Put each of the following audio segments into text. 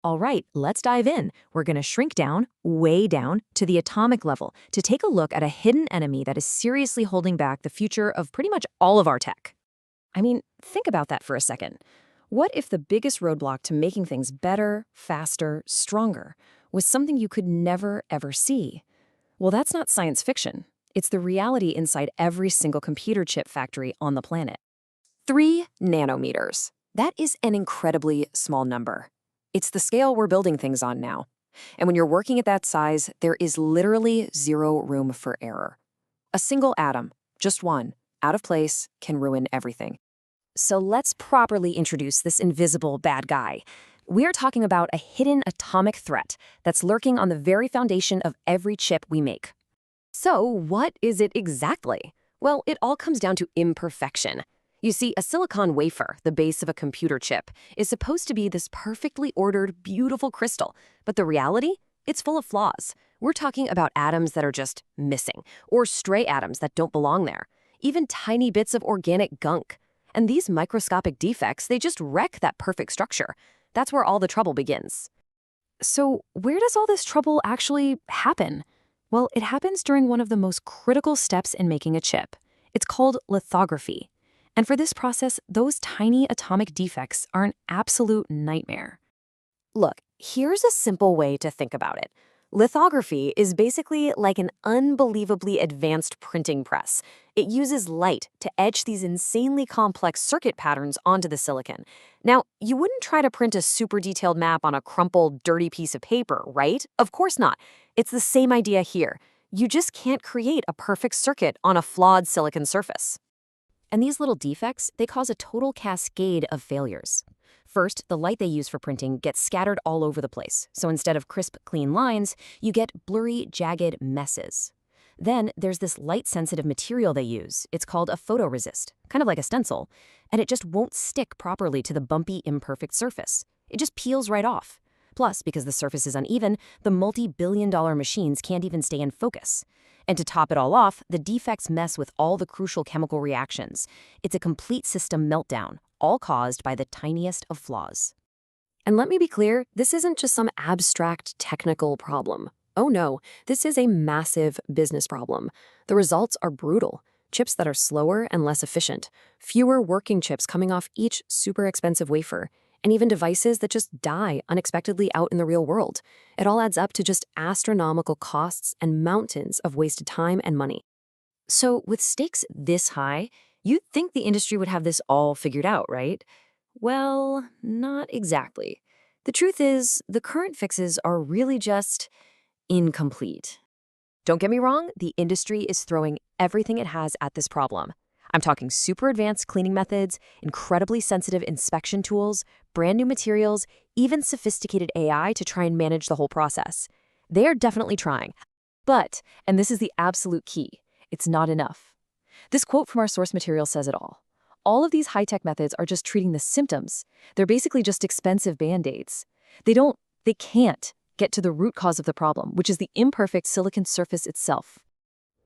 All right, let's dive in. We're going to shrink down, way down, to the atomic level to take a look at a hidden enemy that is seriously holding back the future of pretty much all of our tech. I mean, think about that for a second. What if the biggest roadblock to making things better, faster, stronger was something you could never, ever see? Well, that's not science fiction. It's the reality inside every single computer chip factory on the planet. 3 nanometers. That is an incredibly small number. It's the scale we're building things on now. And when you're working at that size, there is literally zero room for error. A single atom, just one, out of place, can ruin everything. So let's properly introduce this invisible bad guy. We're talking about a hidden atomic threat that's lurking on the very foundation of every chip we make. So what is it exactly? Well, it all comes down to imperfection. You see, a silicon wafer, the base of a computer chip, is supposed to be this perfectly ordered, beautiful crystal. But the reality? It's full of flaws. We're talking about atoms that are just missing, or stray atoms that don't belong there, even tiny bits of organic gunk. And these microscopic defects, they just wreck that perfect structure. That's where all the trouble begins. So where does all this trouble actually happen? Well, it happens during one of the most critical steps in making a chip. It's called lithography. And for this process, those tiny atomic defects are an absolute nightmare. Look, here's a simple way to think about it. Lithography is basically like an unbelievably advanced printing press. It uses light to etch these insanely complex circuit patterns onto the silicon. Now, you wouldn't try to print a super detailed map on a crumpled, dirty piece of paper, right? Of course not. It's the same idea here. You just can't create a perfect circuit on a flawed silicon surface. And these little defects, they cause a total cascade of failures. First, the light they use for printing gets scattered all over the place. So instead of crisp, clean lines, you get blurry, jagged messes. Then there's this light-sensitive material they use. It's called a photoresist, kind of like a stencil, and it just won't stick properly to the bumpy, imperfect surface. It just peels right off. Plus, because the surface is uneven, the multi-billion-dollar machines can't even stay in focus. And to top it all off, the defects mess with all the crucial chemical reactions. It's a complete system meltdown, all caused by the tiniest of flaws. And let me be clear, this isn't just some abstract technical problem. Oh no, this is a massive business problem. The results are brutal. Chips that are slower and less efficient, fewer working chips coming off each super expensive wafer, and even devices that just die unexpectedly out in the real world. It all adds up to just astronomical costs and mountains of wasted time and money. So with stakes this high, you'd think the industry would have this all figured out, right? Well, not exactly. The truth is, the current fixes are really just incomplete. Don't get me wrong, the industry is throwing everything it has at this problem. I'm talking super advanced cleaning methods, incredibly sensitive inspection tools, brand new materials, even sophisticated AI to try and manage the whole process. They are definitely trying. But, and this is the absolute key, it's not enough. This quote from our source material says it all. All of these high-tech methods are just treating the symptoms. They're basically just expensive band-aids. They can't get to the root cause of the problem, which is the imperfect silicon surface itself.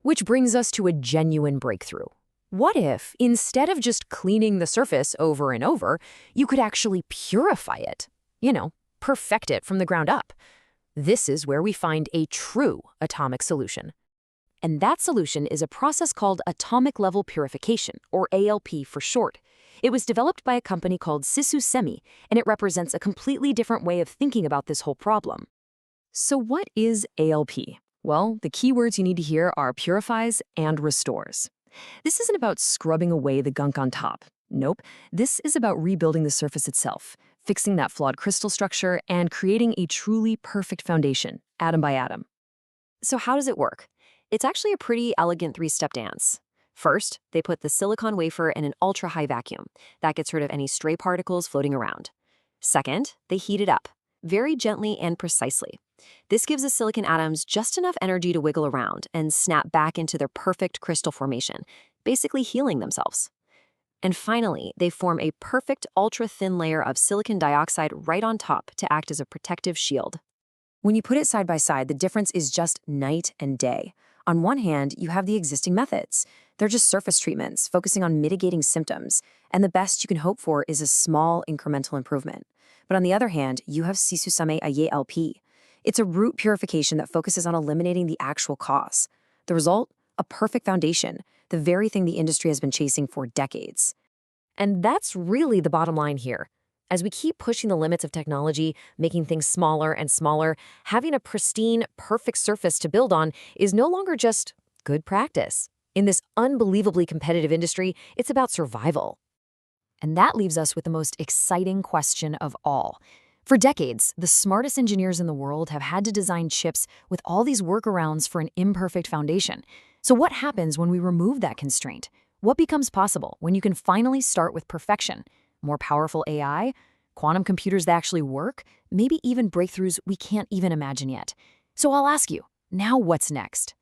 Which brings us to a genuine breakthrough. What if, instead of just cleaning the surface over and over, you could actually purify it? Perfect it from the ground up. This is where we find a true atomic solution. And that solution is a process called atomic level purification, or ALP for short. It was developed by a company called SisuSemi, and it represents a completely different way of thinking about this whole problem. So what is ALP? Well, the key words you need to hear are purifies and restores. This isn't about scrubbing away the gunk on top. Nope. This is about rebuilding the surface itself, fixing that flawed crystal structure, and creating a truly perfect foundation, atom by atom. So how does it work? It's actually a pretty elegant 3-step dance. First, they put the silicon wafer in an ultra-high vacuum. That gets rid of any stray particles floating around. Second, they heat it up, very gently and precisely. This gives the silicon atoms just enough energy to wiggle around and snap back into their perfect crystal formation, basically healing themselves. And finally, they form a perfect ultra-thin layer of silicon dioxide right on top to act as a protective shield. When you put it side by side, the difference is just night and day. On one hand, you have the existing methods, They're just surface treatments, focusing on mitigating symptoms, and the best you can hope for is a small incremental improvement. But on the other hand, you have SisuSemi LP. It's a root purification that focuses on eliminating the actual cause. The result? A perfect foundation, the very thing the industry has been chasing for decades. And that's really the bottom line here. As we keep pushing the limits of technology, making things smaller and smaller, having a pristine, perfect surface to build on is no longer just good practice. In this unbelievably competitive industry, it's about survival. And that leaves us with the most exciting question of all. For decades, the smartest engineers in the world have had to design chips with all these workarounds for an imperfect foundation. So what happens when we remove that constraint? What becomes possible when you can finally start with perfection? More powerful AI? Quantum computers that actually work? Maybe even breakthroughs we can't even imagine yet. So I'll ask you, now what's next?